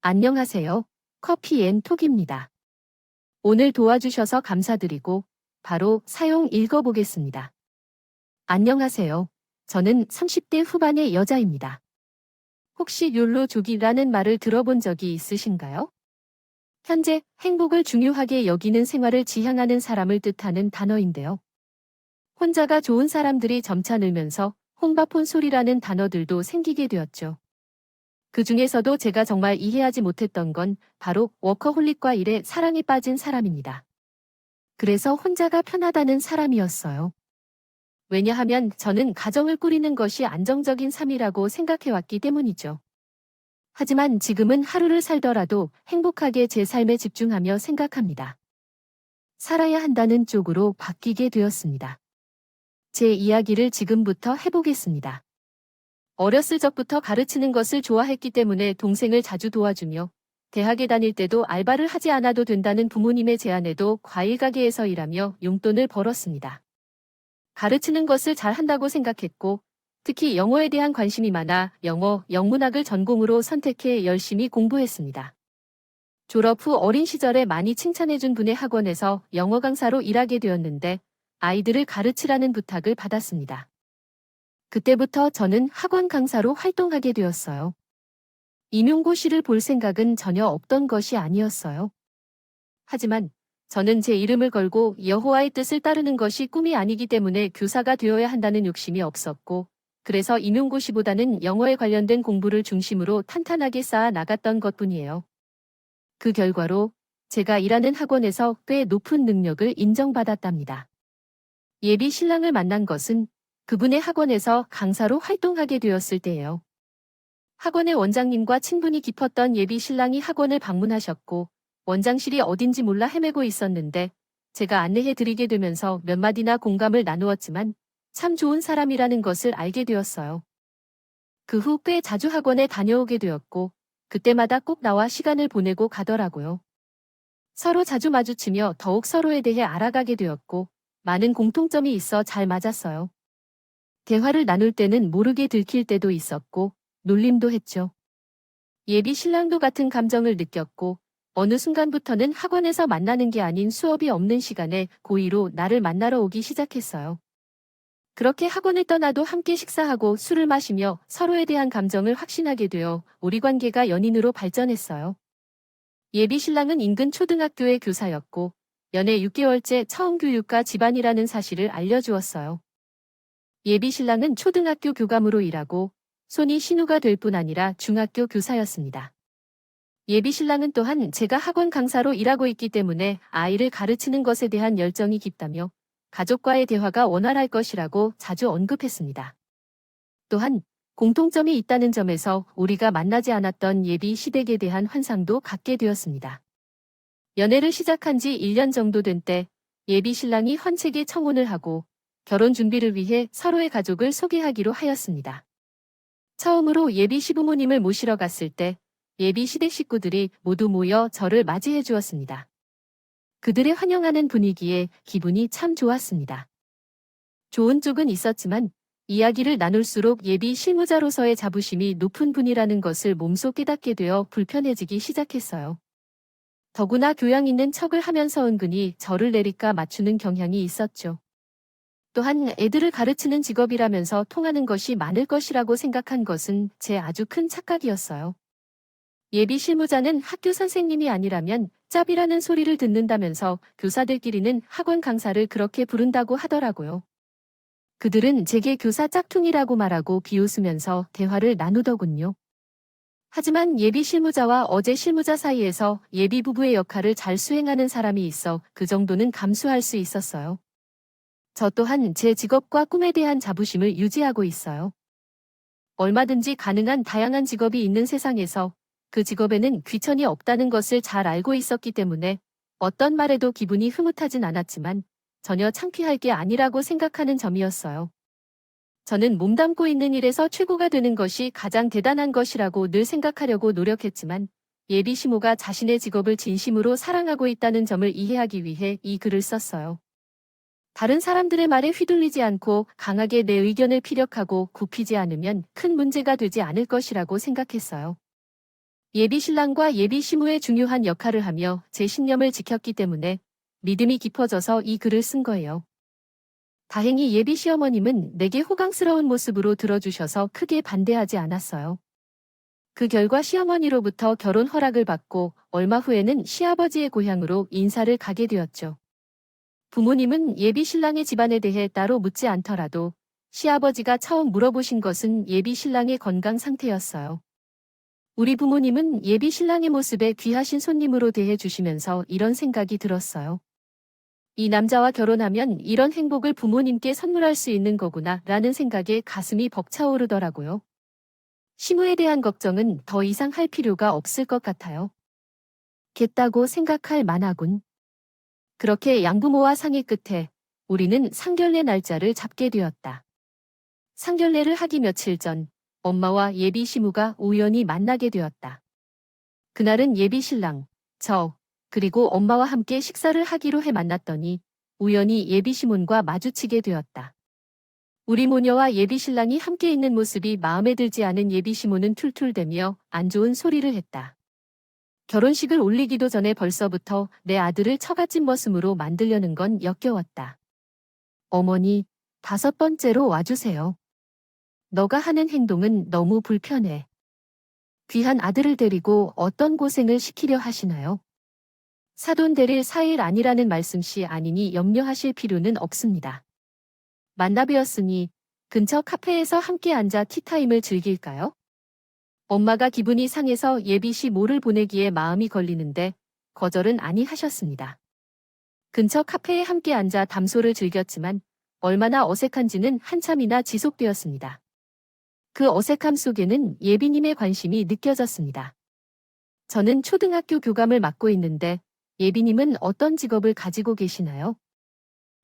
안녕하세요. 커피앤톡입니다. 오늘 도와주셔서 감사드리고 바로 사용 읽어보겠습니다. 안녕하세요. 저는 30대 후반의 여자입니다. 혹시 욜로족이라는 말을 들어본 적이 있으신가요? 현재 행복을 중요하게 여기는 생활을 지향하는 사람을 뜻하는 단어인데요. 혼자가 좋은 사람들이 점차 늘면서 혼밥혼 소리라는 단어들도 생기게 되었죠. 그 중에서도 제가 정말 이해하지 못했던 건 바로 워커홀릭과 일에 사랑에 빠진 사람입니다. 그래서 혼자가 편하다는 사람이었어요. 왜냐하면 저는 가정을 꾸리는 것이 안정적인 삶이라고 생각해왔기 때문이죠. 하지만 지금은 하루를 살더라도 행복하게 제 삶에 집중하며 생각합니다. 살아야 한다는 쪽으로 바뀌게 되었습니다. 제 이야기를 지금부터 해보겠습니다. 어렸을 적부터 가르치는 것을 좋아했기 때문에 동생을 자주 도와주며 대학에 다닐 때도 알바를 하지 않아도 된다는 부모님의 제안에도 과일 가게에서 일하며 용돈을 벌었습니다. 가르치는 것을 잘한다고 생각했고 특히 영어에 대한 관심이 많아 영어, 영문학을 전공으로 선택해 열심히 공부했습니다. 졸업 후 어린 시절에 많이 칭찬해준 분의 학원에서 영어 강사로 일하게 되었는데 아이들을 가르치라는 부탁을 받았습니다. 그때부터 저는 학원 강사로 활동하게 되었어요. 임용고시를 볼 생각은 전혀 없던 것이 아니었어요. 하지만 저는 제 이름을 걸고 여호와의 뜻을 따르는 것이 꿈이 아니기 때문에 교사가 되어야 한다는 욕심이 없었고, 그래서 임용고시보다는 영어에 관련된 공부를 중심으로 탄탄하게 쌓아 나갔던 것뿐이에요. 그 결과로 제가 일하는 학원에서 꽤 높은 능력을 인정받았답니다. 예비 신랑을 만난 것은 그분의 학원에서 강사로 활동하게 되었을 때예요. 학원의 원장님과 친분이 깊었던 예비 신랑이 학원을 방문하셨고 원장실이 어딘지 몰라 헤매고 있었는데 제가 안내해 드리게 되면서 몇 마디나 공감을 나누었지만 참 좋은 사람이라는 것을 알게 되었어요. 그 후 꽤 자주 학원에 다녀오게 되었고 그때마다 꼭 나와 시간을 보내고 가더라고요. 서로 자주 마주치며 더욱 서로에 대해 알아가게 되었고 많은 공통점이 있어 잘 맞았어요. 대화를 나눌 때는 모르게 들킬 때도 있었고 놀림도 했죠. 예비 신랑도 같은 감정을 느꼈고 어느 순간부터는 학원에서 만나는 게 아닌 수업이 없는 시간에 고의로 나를 만나러 오기 시작했어요. 그렇게 학원을 떠나도 함께 식사하고 술을 마시며 서로에 대한 감정을 확신하게 되어 우리 관계가 연인으로 발전했어요. 예비 신랑은 인근 초등학교의 교사였고 연애 6개월째 처음 교육과 집안이라는 사실을 알려주었어요. 예비 신랑은 초등학교 교감으로 일하고 손이 신우가 될 뿐 아니라 중학교 교사였습니다. 예비 신랑은 또한 제가 학원 강사로 일하고 있기 때문에 아이를 가르치는 것에 대한 열정이 깊다며 가족과의 대화가 원활할 것이라고 자주 언급했습니다. 또한 공통점이 있다는 점에서 우리가 만나지 않았던 예비 시댁에 대한 환상도 갖게 되었습니다. 연애를 시작한 지 1년 정도 된 때 예비 신랑이 헌책에 청혼을 하고 결혼 준비를 위해 서로의 가족을 소개하기로 하였습니다. 처음으로 예비 시부모님을 모시러 갔을 때 예비 시댁 식구들이 모두 모여 저를 맞이해 주었습니다. 그들의 환영하는 분위기에 기분이 참 좋았습니다. 좋은 쪽은 있었지만 이야기를 나눌수록 예비 실무자로서의 자부심이 높은 분이라는 것을 몸소 깨닫게 되어 불편해지기 시작했어요. 더구나 교양 있는 척을 하면서 은근히 저를 내리까 맞추는 경향이 있었죠. 또한 애들을 가르치는 직업이라면서 통하는 것이 많을 것이라고 생각한 것은 제 아주 큰 착각이었어요. 예비 실무자는 학교 선생님이 아니라면 짭이라는 소리를 듣는다면서 교사들끼리는 학원 강사를 그렇게 부른다고 하더라고요. 그들은 제게 교사 짝퉁이라고 말하고 비웃으면서 대화를 나누더군요. 하지만 예비 실무자와 어제 실무자 사이에서 예비 부부의 역할을 잘 수행하는 사람이 있어 그 정도는 감수할 수 있었어요. 저 또한 제 직업과 꿈에 대한 자부심을 유지하고 있어요. 얼마든지 가능한 다양한 직업이 있는 세상에서 그 직업에는 귀천이 없다는 것을 잘 알고 있었기 때문에 어떤 말에도 기분이 흐뭇하진 않았지만 전혀 창피할 게 아니라고 생각하는 점이었어요. 저는 몸담고 있는 일에서 최고가 되는 것이 가장 대단한 것이라고 늘 생각하려고 노력했지만 예비 시모가 자신의 직업을 진심으로 사랑하고 있다는 점을 이해하기 위해 이 글을 썼어요. 다른 사람들의 말에 휘둘리지 않고 강하게 내 의견을 피력하고 굽히지 않으면 큰 문제가 되지 않을 것이라고 생각했어요. 예비 신랑과 예비 시무의 중요한 역할을 하며 제 신념을 지켰기 때문에 믿음이 깊어져서 이 글을 쓴 거예요. 다행히 예비 시어머님은 내게 호강스러운 모습으로 들어주셔서 크게 반대하지 않았어요. 그 결과 시어머니로부터 결혼 허락을 받고 얼마 후에는 시아버지의 고향으로 인사를 가게 되었죠. 부모님은 예비 신랑의 집안에 대해 따로 묻지 않더라도 시아버지가 처음 물어보신 것은 예비 신랑의 건강 상태였어요. 우리 부모님은 예비 신랑의 모습에 귀하신 손님으로 대해 주시면서 이런 생각이 들었어요. 이 남자와 결혼하면 이런 행복을 부모님께 선물할 수 있는 거구나 라는 생각에 가슴이 벅차오르더라고요. 시무에 대한 걱정은 더 이상 할 필요가 없을 것 같아요. 겠다고 생각할 만하군. 그렇게 양부모와 상의 끝에 우리는 상견례 날짜를 잡게 되었다. 상견례를 하기 며칠 전 엄마와 예비 시무가 우연히 만나게 되었다. 그날은 예비 신랑, 그리고 엄마와 함께 식사를 하기로 해 만났더니 우연히 예비 시문과 마주치게 되었다. 우리 모녀와 예비 신랑이 함께 있는 모습이 마음에 들지 않은 예비 시문은 툴툴대며 안 좋은 소리를 했다. 결혼식을 올리기도 전에 벌써부터 내 아들을 처갓집 머슴으로 만들려는 건 역겨웠다. 어머니, 5번째로 와주세요. 너가 하는 행동은 너무 불편해. 귀한 아들을 데리고 어떤 고생을 시키려 하시나요? 사돈 데릴 사일 아니라는 말씀씨 아니니 염려하실 필요는 없습니다. 만나 뵈었으니 근처 카페에서 함께 앉아 티타임을 즐길까요? 엄마가 기분이 상해서 예비 시모를 보내기에 마음이 걸리는데 거절은 아니하셨습니다. 근처 카페에 함께 앉아 담소를 즐겼지만 얼마나 어색한지는 한참이나 지속되었습니다. 그 어색함 속에는 예비님의 관심이 느껴졌습니다. 저는 초등학교 교감을 맡고 있는데 예비님은 어떤 직업을 가지고 계시나요?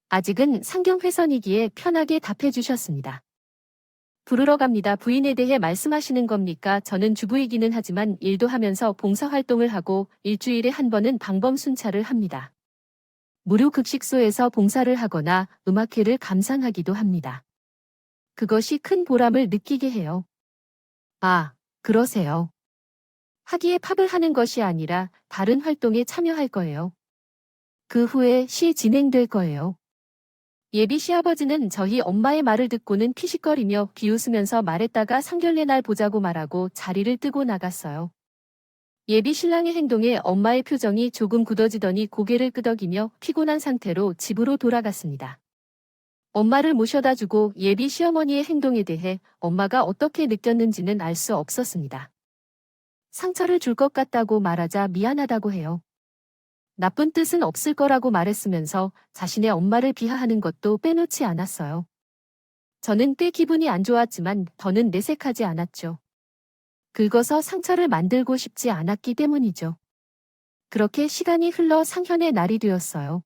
아직은 상경회선이기에 편하게 답해 주셨습니다. 부르러 갑니다. 부인에 대해 말씀하시는 겁니까? 저는 주부이기는 하지만 일도 하면서 봉사활동을 하고 일주일에 한 번은 방범 순찰을 합니다. 무료 급식소에서 봉사를 하거나 음악회를 감상하기도 합니다. 그것이 큰 보람을 느끼게 해요. 아, 그러세요. 하기에 팝을 하는 것이 아니라 다른 활동에 참여할 거예요. 그 후에 시 진행될 거예요. 예비 시아버지는 저희 엄마의 말을 듣고는 피식거리며 비웃으면서 말했다가 상견례 날 보자고 말하고 자리를 뜨고 나갔어요. 예비 신랑의 행동에 엄마의 표정이 조금 굳어지더니 고개를 끄덕이며 피곤한 상태로 집으로 돌아갔습니다. 엄마를 모셔다 주고 예비 시어머니의 행동에 대해 엄마가 어떻게 느꼈는지는 알 수 없었습니다. 상처를 줄 것 같다고 말하자 미안하다고 해요. 나쁜 뜻은 없을 거라고 말했으면서 자신의 엄마를 비하하는 것도 빼놓지 않았어요. 저는 꽤 기분이 안 좋았지만 더는 내색하지 않았죠. 긁어서 상처를 만들고 싶지 않았기 때문이죠. 그렇게 시간이 흘러 상견의 날이 되었어요.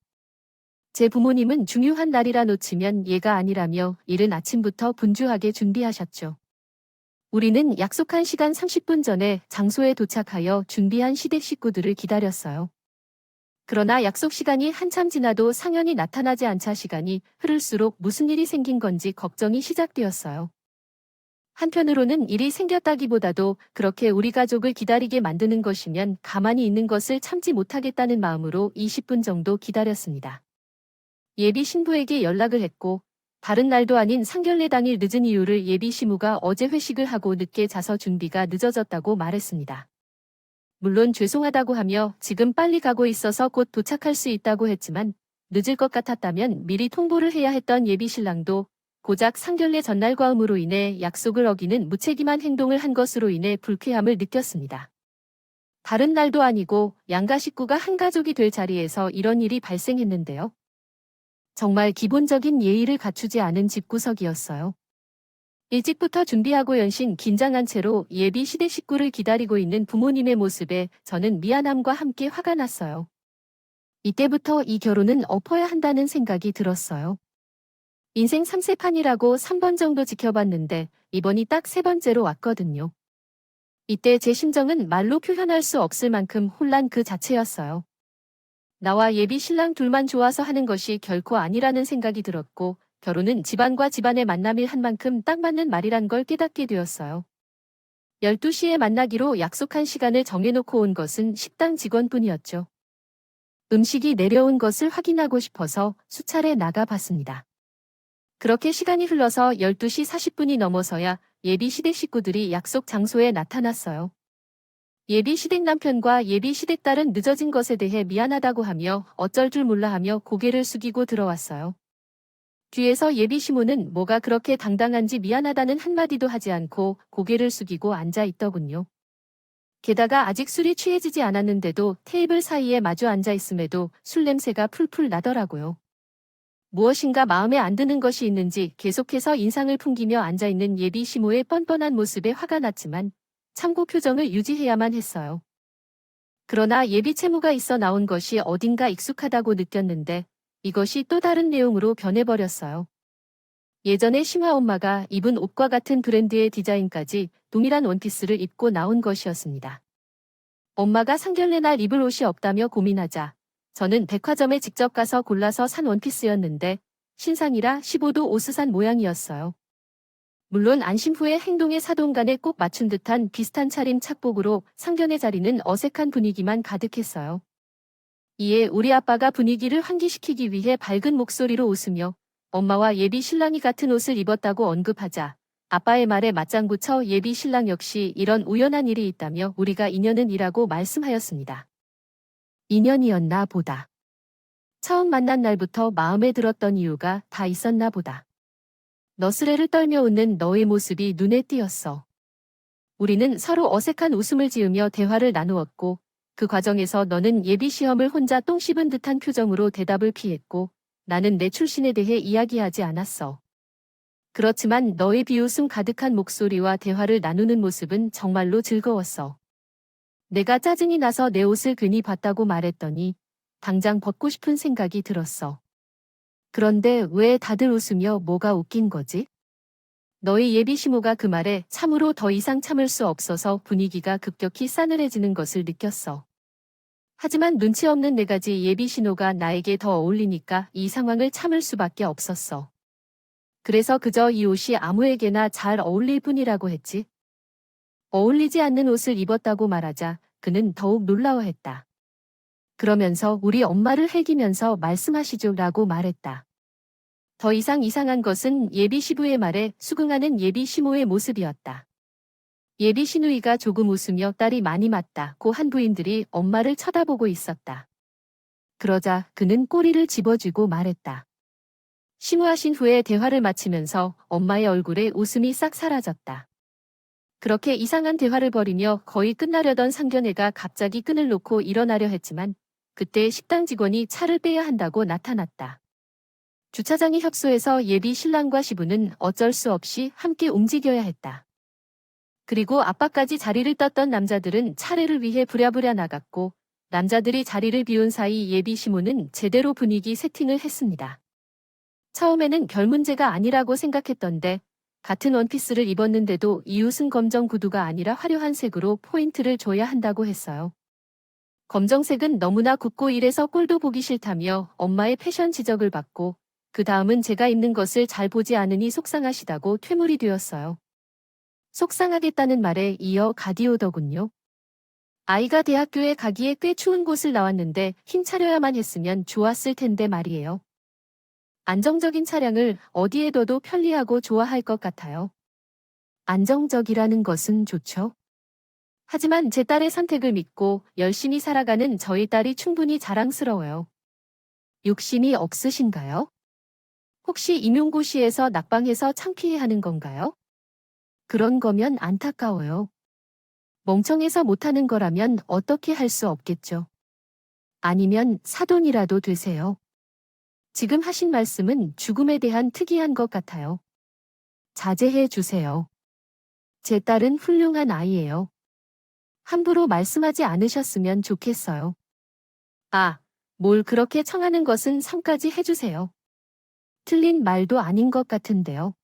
제 부모님은 중요한 날이라 놓치면 예가 아니라며 이른 아침부터 분주하게 준비하셨죠. 우리는 약속한 시간 30분 전에 장소에 도착하여 준비한 시댁 식구들을 기다렸어요. 그러나 약속 시간이 한참 지나도 상현이 나타나지 않자 시간이 흐를수록 무슨 일이 생긴 건지 걱정이 시작되었어요. 한편으로는 일이 생겼다기보다도 그렇게 우리 가족을 기다리게 만드는 것이면 가만히 있는 것을 참지 못하겠다는 마음으로 20분 정도 기다렸습니다. 예비 신부에게 연락을 했고 다른 날도 아닌 상견례 당일 늦은 이유를 예비 시무가 어제 회식을 하고 늦게 자서 준비가 늦어졌다고 말했습니다. 물론 죄송하다고 하며 지금 빨리 가고 있어서 곧 도착할 수 있다고 했지만 늦을 것 같았다면 미리 통보를 해야 했던 예비 신랑도 고작 상견례 전날과음으로 인해 약속을 어기는 무책임한 행동을 한 것으로 인해 불쾌함을 느꼈습니다. 다른 날도 아니고 양가 식구가 한 가족이 될 자리에서 이런 일이 발생했는데요. 정말 기본적인 예의를 갖추지 않은 집구석이었어요. 일찍부터 준비하고 연신 긴장한 채로 예비 시댁 식구를 기다리고 있는 부모님의 모습에 저는 미안함과 함께 화가 났어요. 이때부터 이 결혼은 엎어야 한다는 생각이 들었어요. 인생 3세판이라고 3번 정도 지켜봤는데 이번이 딱 3번째로 왔거든요. 이때 제 심정은 말로 표현할 수 없을 만큼 혼란 그 자체였어요. 나와 예비 신랑 둘만 좋아서 하는 것이 결코 아니라는 생각이 들었고 결혼은 집안과 집안의 만남일 한 만큼 딱 맞는 말이란 걸 깨닫게 되었어요. 12시에 만나기로 약속한 시간을 정해놓고 온 것은 식당 직원뿐이었죠. 음식이 내려온 것을 확인하고 싶어서 수차례 나가봤습니다. 그렇게 시간이 흘러서 12시 40분이 넘어서야 예비 시댁 식구들이 약속 장소에 나타났어요. 예비 시댁 남편과 예비 시댁 딸은 늦어진 것에 대해 미안하다고 하며 어쩔 줄 몰라 하며 고개를 숙이고 들어왔어요. 뒤에서 예비 시모는 뭐가 그렇게 당당한지 미안하다는 한마디도 하지 않고 고개를 숙이고 앉아 있더군요. 게다가 아직 술이 취해지지 않았는데도 테이블 사이에 마주 앉아 있음에도 술 냄새가 풀풀 나더라고요. 무엇인가 마음에 안 드는 것이 있는지 계속해서 인상을 풍기며 앉아있는 예비 시모의 뻔뻔한 모습에 화가 났지만 참고 표정을 유지해야만 했어요. 그러나 예비 채무가 있어 나온 것이 어딘가 익숙하다고 느꼈는데 이것이 또 다른 내용으로 변해버렸어요. 예전에 심화 엄마가 입은 옷과 같은 브랜드의 디자인까지 동일한 원피스를 입고 나온 것이었습니다. 엄마가 상견례 날 입을 옷이 없다며 고민하자 저는 백화점에 직접 가서 골라서 산 원피스였는데 신상이라 15도 옷을 산 모양이었어요. 물론 안심 후에 행동의 사돈간에 꼭 맞춘 듯한 비슷한 차림 착복으로 상견례 자리는 어색한 분위기만 가득했어요. 이에 우리 아빠가 분위기를 환기시키기 위해 밝은 목소리로 웃으며 엄마와 예비 신랑이 같은 옷을 입었다고 언급하자 아빠의 말에 맞장구 쳐 예비 신랑 역시 이런 우연한 일이 있다며 우리가 인연은 이라고 말씀하였습니다. 인연이었나 보다. 처음 만난 날부터 마음에 들었던 이유가 다 있었나 보다. 너스레를 떨며 웃는 너의 모습이 눈에 띄었어. 우리는 서로 어색한 웃음을 지으며 대화를 나누었고 그 과정에서 너는 예비 시험을 혼자 똥 씹은 듯한 표정으로 대답을 피했고 나는 내 출신에 대해 이야기하지 않았어. 그렇지만 너의 비웃음 가득한 목소리와 대화를 나누는 모습은 정말로 즐거웠어. 내가 짜증이 나서 내 옷을 괜히 봤다고 말했더니 당장 벗고 싶은 생각이 들었어. 그런데 왜 다들 웃으며 뭐가 웃긴 거지? 너희 예비 시모가 그 말에 참으로 더 이상 참을 수 없어서 분위기가 급격히 싸늘해지는 것을 느꼈어. 하지만 눈치 없는 네 가지 예비 신호가 나에게 더 어울리니까 이 상황을 참을 수밖에 없었어. 그래서 그저 이 옷이 아무에게나 잘 어울릴 뿐이라고 했지. 어울리지 않는 옷을 입었다고 말하자 그는 더욱 놀라워했다. 그러면서 우리 엄마를 해기면서 말씀하시죠 라고 말했다. 더 이상 이상한 것은 예비 시부의 말에 수긍하는 예비 시모의 모습이었다. 예비 시누이가 조금 웃으며 딸이 많이 맞다고 한 부인들이 엄마를 쳐다보고 있었다. 그러자 그는 꼬리를 집어쥐고 말했다. 시무하신 후에 대화를 마치면서 엄마의 얼굴에 웃음이 싹 사라졌다. 그렇게 이상한 대화를 벌이며 거의 끝나려던 상견례가 갑자기 끈을 놓고 일어나려 했지만 그때 식당 직원이 차를 빼야 한다고 나타났다. 주차장이 협소해서 예비 신랑과 시부는 어쩔 수 없이 함께 움직여야 했다. 그리고 아빠까지 자리를 떴던 남자들은 차례를 위해 부랴부랴 나갔고 남자들이 자리를 비운 사이 예비 시모는 제대로 분위기 세팅을 했습니다. 처음에는 별 문제가 아니라고 생각했던데 같은 원피스를 입었는데도 이웃은 검정 구두가 아니라 화려한 색으로 포인트를 줘야 한다고 했어요. 검정색은 너무나 굽고 이래서 꼴도 보기 싫다며 엄마의 패션 지적을 받고 그 다음은 제가 입는 것을 잘 보지 않으니 속상하시다고 퇴물이 되었어요. 속상하겠다는 말에 이어 가디오더군요. 아이가 대학교에 가기에 꽤 추운 곳을 나왔는데 흰 차려야만 했으면 좋았을 텐데 말이에요. 안정적인 차량을 어디에 둬도 편리하고 좋아할 것 같아요. 안정적이라는 것은 좋죠. 하지만 제 딸의 선택을 믿고 열심히 살아가는 저희 딸이 충분히 자랑스러워요. 욕심이 없으신가요? 혹시 임용고시에서 낙방해서 창피해하는 건가요? 그런 거면 안타까워요. 멍청해서 못하는 거라면 어떻게 할 수 없겠죠. 아니면 사돈이라도 되세요. 지금 하신 말씀은 죽음에 대한 특이한 것 같아요. 자제해 주세요. 제 딸은 훌륭한 아이예요. 함부로 말씀하지 않으셨으면 좋겠어요. 아, 뭘 그렇게 청하는 것은 성까지 해주세요. 틀린 말도 아닌 것 같은데요.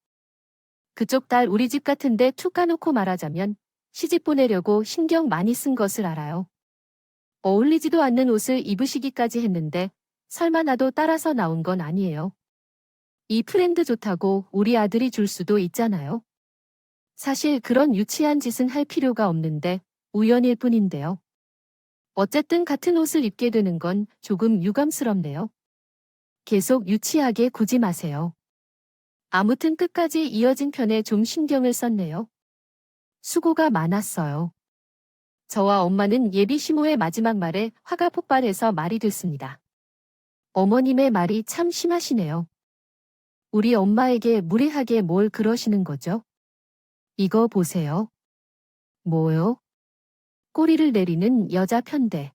그쪽 딸 우리 집 같은데 툭 까놓고 말하자면 시집 보내려고 신경 많이 쓴 것을 알아요. 어울리지도 않는 옷을 입으시기까지 했는데 설마 나도 따라서 나온 건 아니에요. 이 프렌드 좋다고 우리 아들이 줄 수도 있잖아요. 사실 그런 유치한 짓은 할 필요가 없는데 우연일 뿐인데요. 어쨌든 같은 옷을 입게 되는 건 조금 유감스럽네요. 계속 유치하게 구지 마세요. 아무튼 끝까지 이어진 편에 좀 신경을 썼네요. 수고가 많았어요. 저와 엄마는 예비 시모의 마지막 말에 화가 폭발해서 말이 됐습니다. 어머님의 말이 참 심하시네요. 우리 엄마에게 무례하게 뭘 그러시는 거죠? 이거 보세요. 뭐요? 꼬리를 내리는 여자 편대.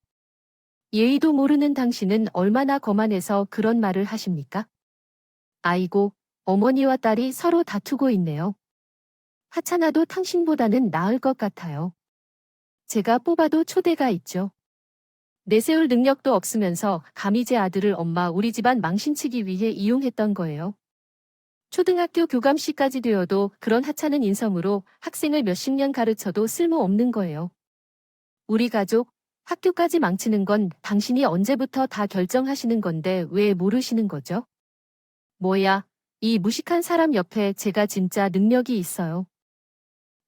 예의도 모르는 당신은 얼마나 거만해서 그런 말을 하십니까? 아이고, 어머니와 딸이 서로 다투고 있네요. 하찮아도 당신보다는 나을 것 같아요. 제가 뽑아도 초대가 있죠. 내세울 능력도 없으면서 감히 제 아들을 엄마 우리 집안 망신치기 위해 이용했던 거예요. 초등학교 교감씨까지 되어도 그런 하찮은 인성으로 학생을 몇십 년 가르쳐도 쓸모없는 거예요. 우리 가족, 학교까지 망치는 건 당신이 언제부터 다 결정하시는 건데 왜 모르시는 거죠? 뭐야, 이 무식한 사람 옆에 제가 진짜 능력이 있어요.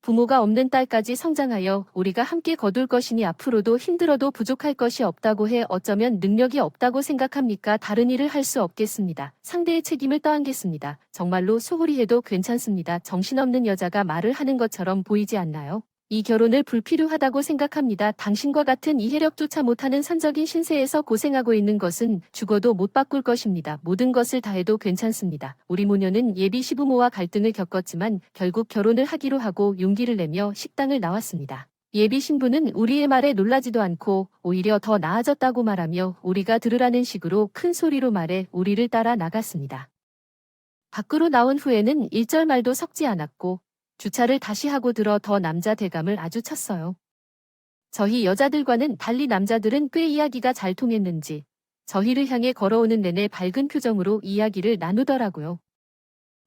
부모가 없는 딸까지 성장하여 우리가 함께 거둘 것이니 앞으로도 힘들어도 부족할 것이 없다고 해 어쩌면 능력이 없다고 생각합니까? 다른 일을 할 수 없겠습니다. 상대의 책임을 떠안겠습니다. 정말로 소홀히 해도 괜찮습니다. 정신없는 여자가 말을 하는 것처럼 보이지 않나요? 이 결혼을 불필요하다고 생각합니다. 당신과 같은 이해력조차 못하는 산적인 신세에서 고생하고 있는 것은 죽어도 못 바꿀 것입니다. 모든 것을 다해도 괜찮습니다. 우리 모녀는 예비 시부모와 갈등을 겪었지만 결국 결혼을 하기로 하고 용기를 내며 식당을 나왔습니다. 예비 신부는 우리의 말에 놀라지도 않고 오히려 더 나아졌다고 말하며 우리가 들으라는 식으로 큰 소리로 말해 우리를 따라 나갔습니다. 밖으로 나온 후에는 일절 말도 섞지 않았고 주차를 다시 하고 들어 더 남자 대감을 아주 쳤어요. 저희 여자들과는 달리 남자들은 꽤 이야기가 잘 통했는지 저희를 향해 걸어오는 내내 밝은 표정으로 이야기를 나누더라고요.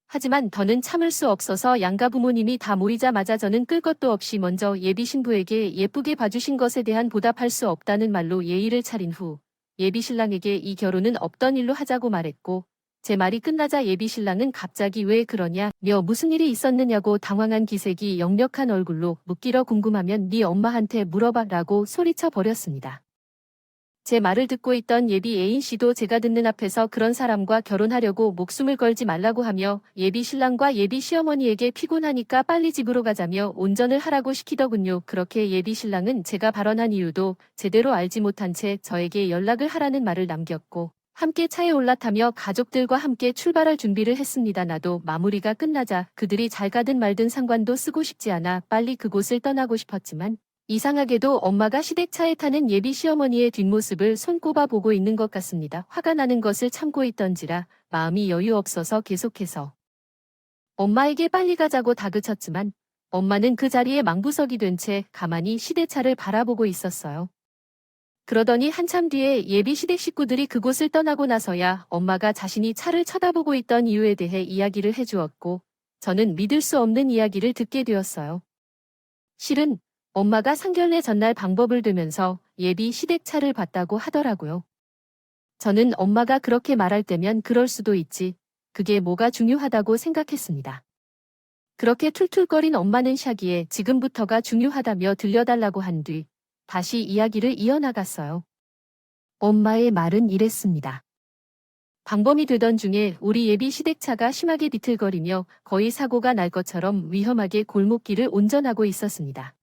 하지만 더는 참을 수 없어서 양가 부모님이 다 모이자마자 저는 끌 것도 없이 먼저 예비 신부에게 예쁘게 봐주신 것에 대한 보답할 수 없다는 말로 예의를 차린 후 예비 신랑에게 이 결혼은 없던 일로 하자고 말했고 제 말이 끝나자 예비 신랑은 갑자기 왜 그러냐며 무슨 일이 있었느냐고 당황한 기색이 역력한 얼굴로 묻기러 궁금하면 네 엄마한테 물어봐라고 소리쳐 버렸습니다. 제 말을 듣고 있던 예비 애인 씨도 제가 듣는 앞에서 그런 사람과 결혼하려고 목숨을 걸지 말라고 하며 예비 신랑과 예비 시어머니에게 피곤하니까 빨리 집으로 가자며 운전을 하라고 시키더군요. 그렇게 예비 신랑은 제가 발언한 이유도 제대로 알지 못한 채 저에게 연락을 하라는 말을 남겼고 함께 차에 올라타며 가족들과 함께 출발할 준비를 했습니다. 나도 마무리가 끝나자 그들이 잘 가든 말든 상관도 쓰고 싶지 않아 빨리 그곳을 떠나고 싶었지만 이상하게도 엄마가 시댁차에 타는 예비 시어머니의 뒷모습을 손꼽아 보고 있는 것 같습니다. 화가 나는 것을 참고 있던지라 마음이 여유 없어서 계속해서 엄마에게 빨리 가자고 다그쳤지만 엄마는 그 자리에 망부석이 된 채 가만히 시댁차를 바라보고 있었어요. 그러더니 한참 뒤에 예비 시댁 식구들이 그곳을 떠나고 나서야 엄마가 자신이 차를 쳐다보고 있던 이유에 대해 이야기를 해주었고 저는 믿을 수 없는 이야기를 듣게 되었어요. 실은 엄마가 상견례 전날 방법을 들면서 예비 시댁차를 봤다고 하더라고요. 저는 엄마가 그렇게 말할 때면 그럴 수도 있지. 그게 뭐가 중요하다고 생각했습니다. 그렇게 툴툴거린 엄마는 샤기에 지금부터가 중요하다며 들려달라고 한 뒤 다시 이야기를 이어나갔어요. 엄마의 말은 이랬습니다. 방범이 되던 중에 우리 예비 시댁차가 심하게 비틀거리며 거의 사고가 날 것처럼 위험하게 골목길을 운전하고 있었습니다.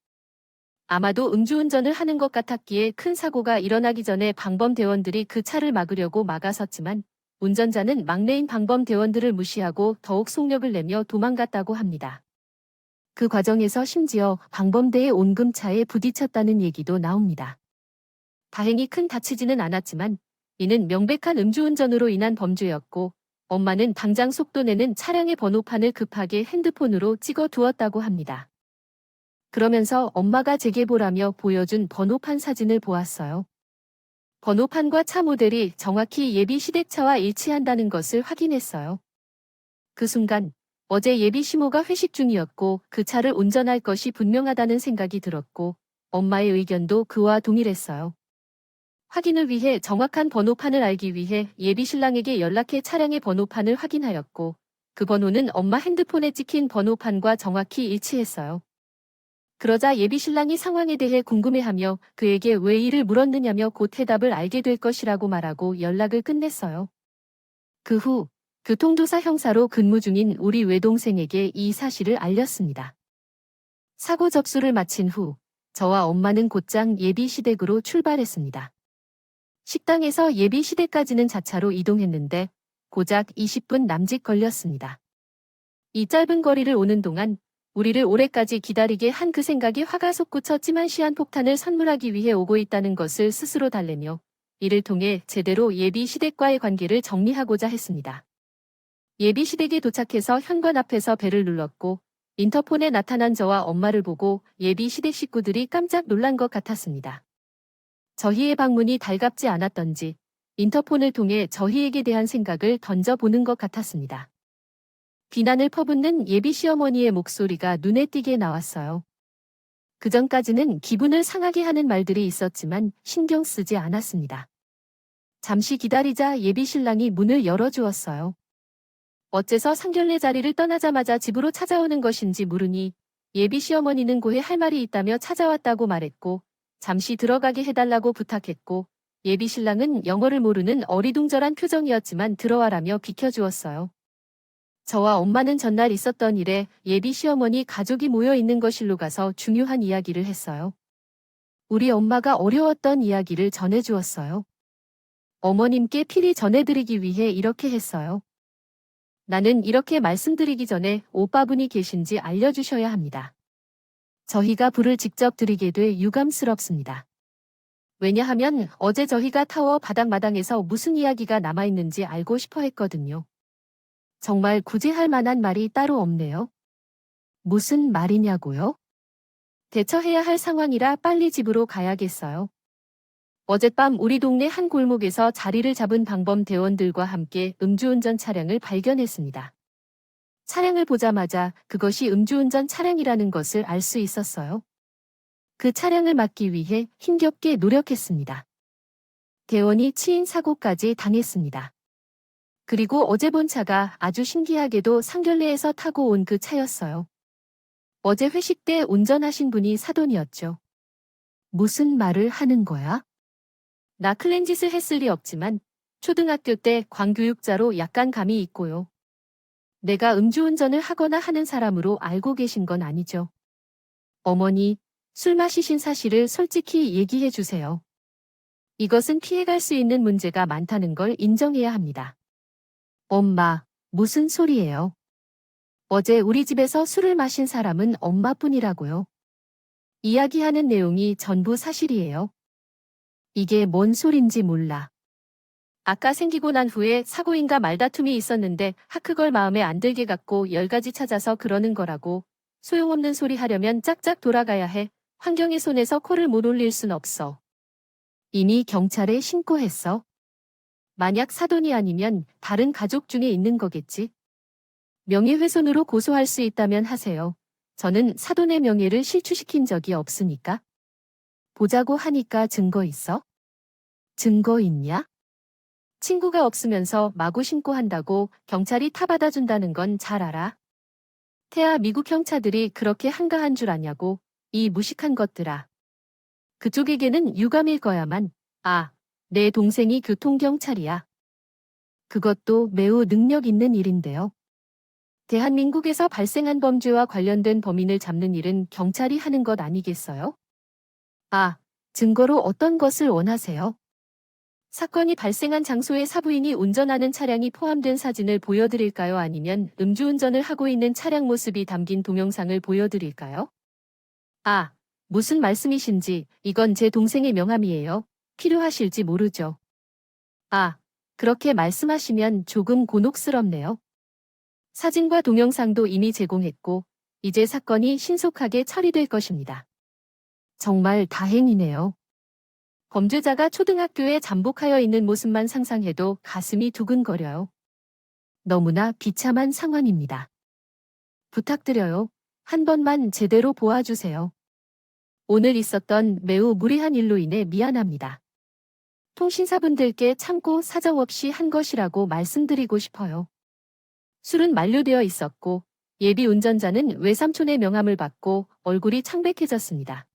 아마도 음주운전을 하는 것 같았기에 큰 사고가 일어나기 전에 방범대원들이 그 차를 막으려고 막아섰지만 운전자는 막내인 방범대원들을 무시하고 더욱 속력을 내며 도망갔다고 합니다. 그 과정에서 심지어 방범대의 온금차에 부딪혔다는 얘기도 나옵니다. 다행히 큰 다치지는 않았지만 이는 명백한 음주운전으로 인한 범죄였고 엄마는 당장 속도 내는 차량의 번호판을 급하게 핸드폰으로 찍어 두었다고 합니다. 그러면서 엄마가 제게 보라며 보여준 번호판 사진을 보았어요. 번호판과 차 모델이 정확히 예비 시댁차와 일치한다는 것을 확인했어요. 그 순간 어제 예비 시모가 회식 중이었고 그 차를 운전할 것이 분명하다는 생각이 들었고 엄마의 의견도 그와 동일했어요. 확인을 위해 정확한 번호판을 알기 위해 예비 신랑에게 연락해 차량의 번호판을 확인하였고 그 번호는 엄마 핸드폰에 찍힌 번호판과 정확히 일치했어요. 그러자 예비 신랑이 상황에 대해 궁금해하며 그에게 왜 이를 물었느냐며 곧 해답을 알게 될 것이라고 말하고 연락을 끝냈어요. 그 후 교통조사 형사로 근무 중인 우리 외동생에게 이 사실을 알렸습니다. 사고 접수를 마친 후 저와 엄마는 곧장 예비 시댁으로 출발했습니다. 식당에서 예비 시댁까지는 자차로 이동했는데 고작 20분 남짓 걸렸습니다. 이 짧은 거리를 오는 동안 우리를 오래까지 기다리게 한 그 생각이 화가 솟구쳤지만 시한폭탄을 선물하기 위해 오고 있다는 것을 스스로 달래며 이를 통해 제대로 예비 시댁과의 관계를 정리하고자 했습니다. 예비 시댁에 도착해서 현관 앞에서 벨을 눌렀고 인터폰에 나타난 저와 엄마를 보고 예비 시댁 식구들이 깜짝 놀란 것 같았습니다. 저희의 방문이 달갑지 않았던지 인터폰을 통해 저희에게 대한 생각을 던져보는 것 같았습니다. 비난을 퍼붓는 예비 시어머니의 목소리가 눈에 띄게 나왔어요. 그전까지는 기분을 상하게 하는 말들이 있었지만 신경 쓰지 않았습니다. 잠시 기다리자 예비 신랑이 문을 열어주었어요. 어째서 상견례 자리를 떠나자마자 집으로 찾아오는 것인지 물으니 예비 시어머니는 고해 할 말이 있다며 찾아왔다고 말했고 잠시 들어가게 해달라고 부탁했고 예비 신랑은 영어를 모르는 어리둥절한 표정이었지만 들어와라며 비켜주었어요. 저와 엄마는 전날 있었던 일에 예비 시어머니 가족이 모여 있는 거실로 가서 중요한 이야기를 했어요. 우리 엄마가 어려웠던 이야기를 전해주었어요. 어머님께 필히 전해드리기 위해 이렇게 했어요. 나는 이렇게 말씀드리기 전에 오빠분이 계신지 알려주셔야 합니다. 저희가 불을 직접 드리게 돼 유감스럽습니다. 왜냐하면 어제 저희가 타워 바닥마당에서 무슨 이야기가 남아있는지 알고 싶어 했거든요. 정말 굳이 할 만한 말이 따로 없네요. 무슨 말이냐고요? 대처해야 할 상황이라 빨리 집으로 가야겠어요. 어젯밤 우리 동네 한 골목에서 자리를 잡은 방범 대원들과 함께 음주운전 차량을 발견했습니다. 차량을 보자마자 그것이 음주운전 차량이라는 것을 알 수 있었어요. 그 차량을 막기 위해 힘겹게 노력했습니다. 대원이 치인 사고까지 당했습니다. 그리고 어제 본 차가 아주 신기하게도 상견례에서 타고 온 그 차였어요. 어제 회식 때 운전하신 분이 사돈이었죠. 무슨 말을 하는 거야? 나 클렌짓을 했을 리 없지만 초등학교 때 광교육자로 약간 감이 있고요. 내가 음주운전을 하거나 하는 사람으로 알고 계신 건 아니죠. 어머니, 술 마시신 사실을 솔직히 얘기해 주세요. 이것은 피해갈 수 있는 문제가 많다는 걸 인정해야 합니다. 엄마, 무슨 소리예요? 어제 우리 집에서 술을 마신 사람은 엄마뿐이라고요. 이야기하는 내용이 전부 사실이에요. 이게 뭔 소린지 몰라. 아까 생기고 난 후에 사고인가 말다툼이 있었는데 그걸 마음에 안 들게 갖고 10가지 찾아서 그러는 거라고. 소용없는 소리 하려면 짝짝 돌아가야 해. 환경의 손에서 코를 못 올릴 순 없어. 이미 경찰에 신고했어. 만약 사돈이 아니면 다른 가족 중에 있는 거겠지. 명예훼손으로 고소할 수 있다면 하세요. 저는 사돈의 명예를 실추시킨 적이 없으니까. 보자고 하니까 증거 있어? 증거 있냐? 친구가 없으면서 마구 신고한다고 경찰이 타받아준다는 건 잘 알아. 태아 미국 형차들이 그렇게 한가한 줄 아냐고, 이 무식한 것들아. 그쪽에게는 유감일 거야만. 내 동생이 교통경찰이야. 그것도 매우 능력 있는 일인데요. 대한민국에서 발생한 범죄와 관련된 범인을 잡는 일은 경찰이 하는 것 아니겠어요? 증거로 어떤 것을 원하세요? 사건이 발생한 장소의 사부인이 운전하는 차량이 포함된 사진을 보여드릴까요? 아니면 음주운전을 하고 있는 차량 모습이 담긴 동영상을 보여드릴까요? 무슨 말씀이신지, 이건 제 동생의 명함이에요. 필요하실지 모르죠. 그렇게 말씀하시면 조금 곤혹스럽네요. 사진과 동영상도 이미 제공했고, 이제 사건이 신속하게 처리될 것입니다. 정말 다행이네요. 범죄자가 초등학교에 잠복하여 있는 모습만 상상해도 가슴이 두근거려요. 너무나 비참한 상황입니다. 부탁드려요. 한 번만 제대로 보아주세요. 오늘 있었던 매우 무례한 일로 인해 미안합니다. 통신사분들께 참고 사정없이 한 것이라고 말씀드리고 싶어요. 술은 만료되어 있었고 예비 운전자는 외삼촌의 명함을 받고 얼굴이 창백해졌습니다.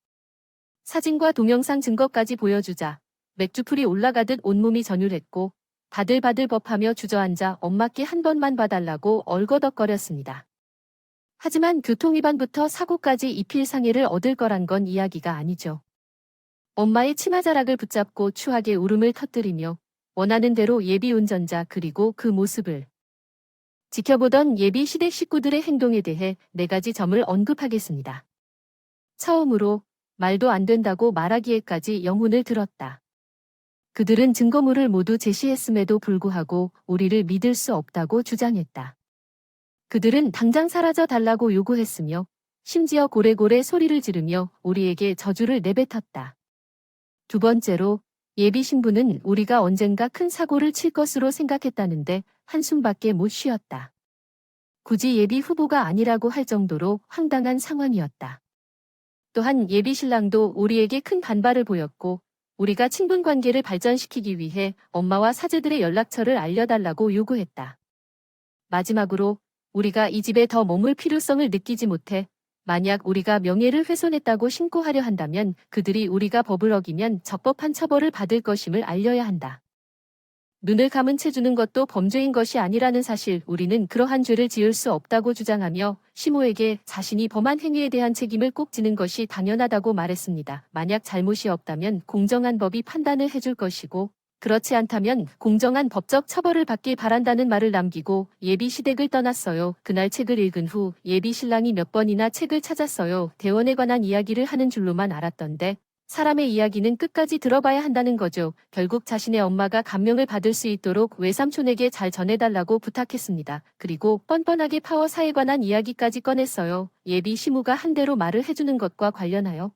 사진과 동영상 증거까지 보여주자 맥주풀이 올라가듯 온몸이 전율했고 바들바들법하며 주저앉아 엄마께 한 번만 봐달라고 얼거덕거렸습니다. 하지만 교통위반부터 사고까지 입힐상해를 얻을 거란 건 이야기가 아니죠. 엄마의 치마자락을 붙잡고 추하게 울음을 터뜨리며 원하는 대로 예비 운전자 그리고 그 모습을 지켜보던 예비 시댁 식구들의 행동에 대해 4가지 점을 언급하겠습니다. 처음으로 말도 안 된다고 말하기에까지 영혼을 들었다. 그들은 증거물을 모두 제시했음에도 불구하고 우리를 믿을 수 없다고 주장했다. 그들은 당장 사라져 달라고 요구했으며 심지어 고래고래 소리를 지르며 우리에게 저주를 내뱉었다. 두 번째로 예비 신부는 우리가 언젠가 큰 사고를 칠 것으로 생각했다는데 한숨밖에 못 쉬었다. 굳이 예비 후보가 아니라고 할 정도로 황당한 상황이었다. 또한 예비 신랑도 우리에게 큰 반발을 보였고 우리가 친분 관계를 발전시키기 위해 엄마와 사제들의 연락처를 알려달라고 요구했다. 마지막으로 우리가 이 집에 더 머물 필요성을 느끼지 못해 만약 우리가 명예를 훼손했다고 신고하려 한다면 그들이 우리가 법을 어기면 적법한 처벌을 받을 것임을 알려야 한다. 눈을 감은 채 주는 것도 범죄인 것이 아니라는 사실 우리는 그러한 죄를 지을 수 없다고 주장하며 시모에게 자신이 범한 행위에 대한 책임을 꼭 지는 것이 당연하다고 말했습니다. 만약 잘못이 없다면 공정한 법이 판단을 해줄 것이고 그렇지 않다면 공정한 법적 처벌을 받길 바란다는 말을 남기고 예비 시댁을 떠났어요. 그날 책을 읽은 후 예비 신랑이 몇 번이나 책을 찾았어요. 대원에 관한 이야기를 하는 줄로만 알았던데 사람의 이야기는 끝까지 들어봐야 한다는 거죠. 결국 자신의 엄마가 감명을 받을 수 있도록 외삼촌에게 잘 전해달라고 부탁했습니다. 그리고 뻔뻔하게 파워사에 관한 이야기까지 꺼냈어요. 예비 시무가 한 대로 말을 해주는 것과 관련하여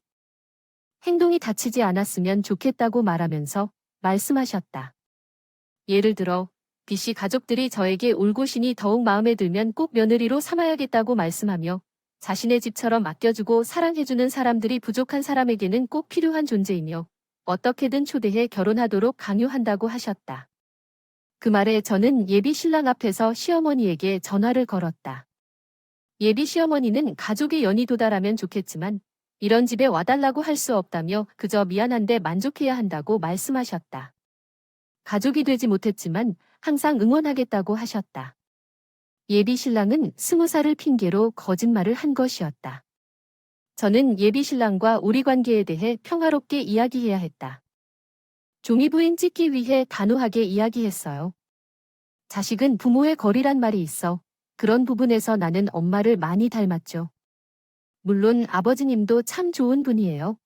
행동이 다치지 않았으면 좋겠다고 말하면서 말씀하셨다. 예를 들어 B씨 가족들이 저에게 울고신이 더욱 마음에 들면 꼭 며느리로 삼아야겠다고 말씀하며 자신의 집처럼 아껴주고 사랑해주는 사람들이 부족한 사람에게는 꼭 필요한 존재이며 어떻게든 초대해 결혼하도록 강요한다고 하셨다. 그 말에 저는 예비 신랑 앞에서 시어머니에게 전화를 걸었다. 예비 시어머니는 가족의 연이 도달하면 좋겠지만 이런 집에 와달라고 할 수 없다며 그저 미안한데 만족해야 한다고 말씀하셨다. 가족이 되지 못했지만 항상 응원하겠다고 하셨다. 예비 신랑은 20살을 핑계로 거짓말을 한 것이었다. 저는 예비 신랑과 우리 관계에 대해 평화롭게 이야기해야 했다. 종이부인 찍기 위해 단호하게 이야기했어요. 자식은 부모의 거리란 말이 있어 그런 부분에서 나는 엄마를 많이 닮았죠. 물론 아버지님도 참 좋은 분이에요.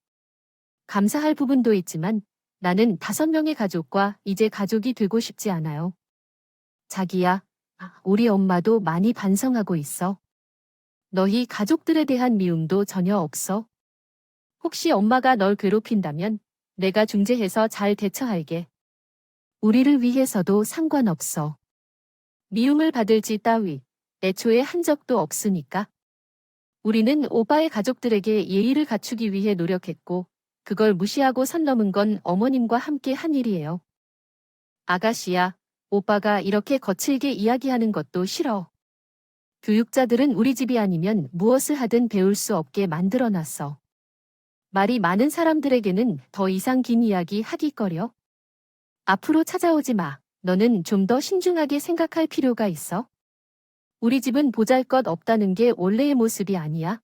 감사할 부분도 있지만 나는 5명의 가족과 이제 가족이 되고 싶지 않아요. 자기야, 우리 엄마도 많이 반성하고 있어. 너희 가족들에 대한 미움도 전혀 없어. 혹시 엄마가 널 괴롭힌다면 내가 중재해서 잘 대처할게. 우리를 위해서도 상관없어. 미움을 받을지 따위 애초에 한 적도 없으니까. 우리는 오빠의 가족들에게 예의를 갖추기 위해 노력했고 그걸 무시하고 선 넘은 건 어머님과 함께 한 일이에요. 아가씨야, 오빠가 이렇게 거칠게 이야기하는 것도 싫어. 교육자들은 우리 집이 아니면 무엇을 하든 배울 수 없게 만들어놨어. 말이 많은 사람들에게는 더 이상 긴 이야기 하기꺼려. 앞으로 찾아오지 마. 너는 좀 더 신중하게 생각할 필요가 있어. 우리 집은 보잘것 없다는 게 원래의 모습이 아니야.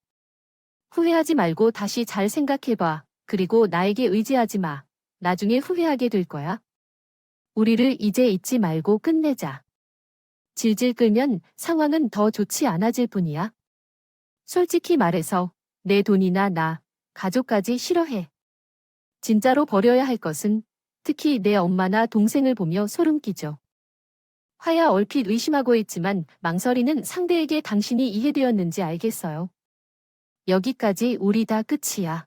후회하지 말고 다시 잘 생각해봐. 그리고 나에게 의지하지 마. 나중에 후회하게 될 거야. 우리를 이제 잊지 말고 끝내자. 질질 끌면 상황은 더 좋지 않아질 뿐이야. 솔직히 말해서 내 돈이나 나, 가족까지 싫어해. 진짜로 버려야 할 것은 특히 내 엄마나 동생을 보며 소름 끼죠. 화야 얼핏 의심하고 있지만 망설이는 상대에게 당신이 이해되었는지 알겠어요. 여기까지 우리 다 끝이야.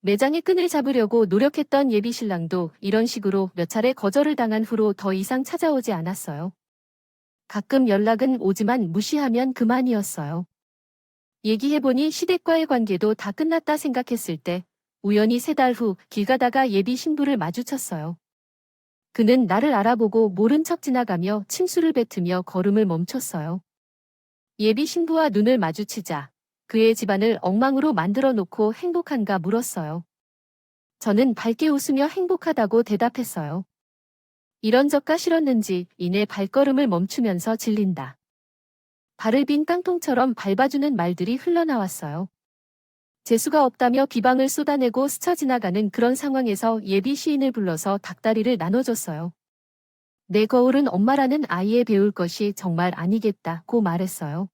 매장의 끈을 잡으려고 노력했던 예비 신랑도 이런 식으로 몇 차례 거절을 당한 후로 더 이상 찾아오지 않았어요. 가끔 연락은 오지만 무시하면 그만이었어요. 얘기해보니 시댁과의 관계도 다 끝났다 생각했을 때 우연히 3달 후 길 가다가 예비 신부를 마주쳤어요. 그는 나를 알아보고 모른 척 지나가며 침수를 뱉으며 걸음을 멈췄어요. 예비 신부와 눈을 마주치자 그의 집안을 엉망으로 만들어 놓고 행복한가 물었어요. 저는 밝게 웃으며 행복하다고 대답했어요. 이런저까 싫었는지 이내 발걸음을 멈추면서 질린다. 발을 빈 깡통처럼 밟아주는 말들이 흘러나왔어요. 재수가 없다며 비방을 쏟아내고 스쳐 지나가는 그런 상황에서 예비 시인을 불러서 닭다리를 나눠줬어요. 내 거울은 엄마라는 아이에 배울 것이 정말 아니겠다고 말했어요.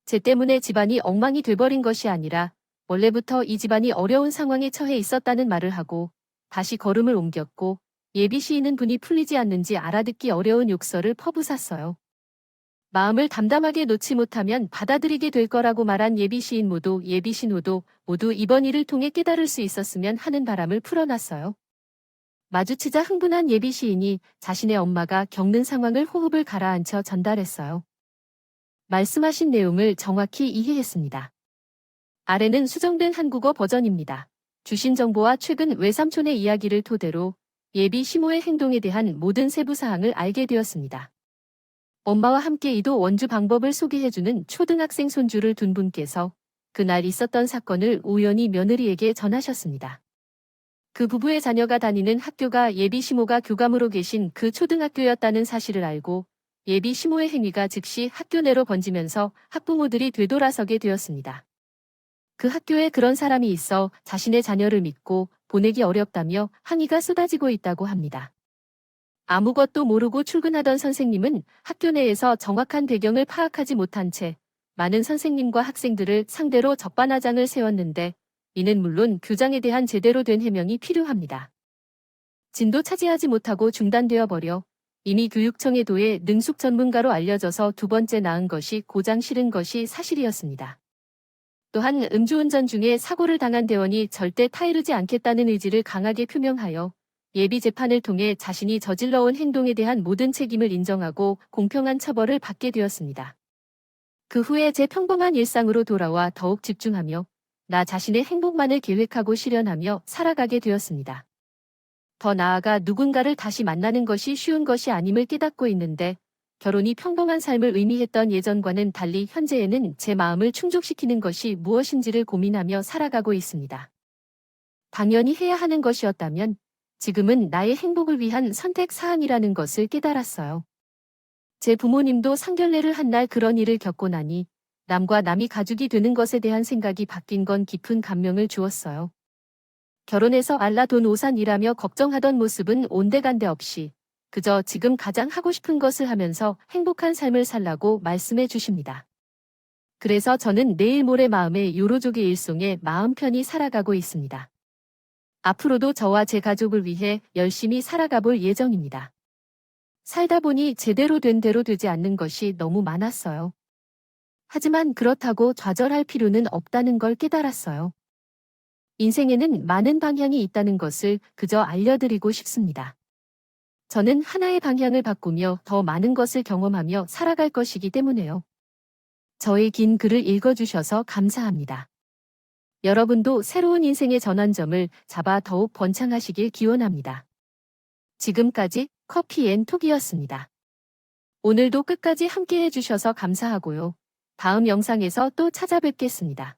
쟤 때문에 집안이 엉망이 돼버린 것이 아니라 원래부터 이 집안이 어려운 상황에 처해 있었다는 말을 하고 다시 걸음을 옮겼고 예비 시인은 분이 풀리지 않는지 알아듣기 어려운 욕설을 퍼부었어요. 마음을 담담하게 놓지 못하면 받아들이게 될 거라고 말한 예비 시인 모두 예비 신호도 모두 이번 일을 통해 깨달을 수 있었으면 하는 바람을 풀어놨어요. 마주치자 흥분한 예비 시인이 자신의 엄마가 겪는 상황을 호흡을 가라앉혀 전달했어요. 말씀하신 내용을 정확히 이해했습니다. 아래는 수정된 한국어 버전입니다. 주신 정보와 최근 외삼촌의 이야기를 토대로 예비 시모의 행동에 대한 모든 세부 사항을 알게 되었습니다. 엄마와 함께 이도 원주 방법을 소개해주는 초등학생 손주를 둔 분께서 그날 있었던 사건을 우연히 며느리에게 전하셨습니다. 그 부부의 자녀가 다니는 학교가 예비 시모가 교감으로 계신 그 초등학교였다는 사실을 알고 예비 시모의 행위가 즉시 학교 내로 번지면서 학부모들이 되돌아서게 되었습니다. 그 학교에 그런 사람이 있어 자신의 자녀를 믿고 보내기 어렵다며 항의가 쏟아지고 있다고 합니다. 아무것도 모르고 출근하던 선생님은 학교 내에서 정확한 배경을 파악하지 못한 채 많은 선생님과 학생들을 상대로 적반하장을 세웠는데 이는 물론 교장에 대한 제대로 된 해명이 필요합니다. 진도 차지하지 못하고 중단되어 버려 이미 교육청에 도해 능숙 전문가로 알려져서 두 번째 낳은 것이 고장 싫은 것이 사실이었습니다. 또한 음주운전 중에 사고를 당한 대원이 절대 타이르지 않겠다는 의지를 강하게 표명하여 예비 재판을 통해 자신이 저질러온 행동에 대한 모든 책임을 인정하고 공평한 처벌을 받게 되었습니다. 그 후에 제 평범한 일상으로 돌아와 더욱 집중하며 나 자신의 행복만을 계획하고 실현하며 살아가게 되었습니다. 더 나아가 누군가를 다시 만나는 것이 쉬운 것이 아님을 깨닫고 있는데 결혼이 평범한 삶을 의미했던 예전과는 달리 현재에는 제 마음을 충족시키는 것이 무엇인지를 고민하며 살아가고 있습니다. 당연히 해야 하는 것이었다면 지금은 나의 행복을 위한 선택 사항이라는 것을 깨달았어요. 제 부모님도 상견례를 한 날 그런 일을 겪고 나니 남과 남이 가족이 되는 것에 대한 생각이 바뀐 건 깊은 감명을 주었어요. 결혼해서 알라 돈 오산이라며 걱정하던 모습은 온데간데 없이 그저 지금 가장 하고 싶은 것을 하면서 행복한 삶을 살라고 말씀해 주십니다. 그래서 저는 내일 모레 마음의 요로족의 일송에 마음 편히 살아가고 있습니다. 앞으로도 저와 제 가족을 위해 열심히 살아가 볼 예정입니다. 살다 보니 제대로 된 대로 되지 않는 것이 너무 많았어요. 하지만 그렇다고 좌절할 필요는 없다는 걸 깨달았어요. 인생에는 많은 방향이 있다는 것을 그저 알려드리고 싶습니다. 저는 하나의 방향을 바꾸며 더 많은 것을 경험하며 살아갈 것이기 때문에요. 저의 긴 글을 읽어주셔서 감사합니다. 여러분도 새로운 인생의 전환점을 잡아 더욱 번창하시길 기원합니다. 지금까지 커피앤톡이었습니다. 오늘도 끝까지 함께 해주셔서 감사하고요. 다음 영상에서 또 찾아뵙겠습니다.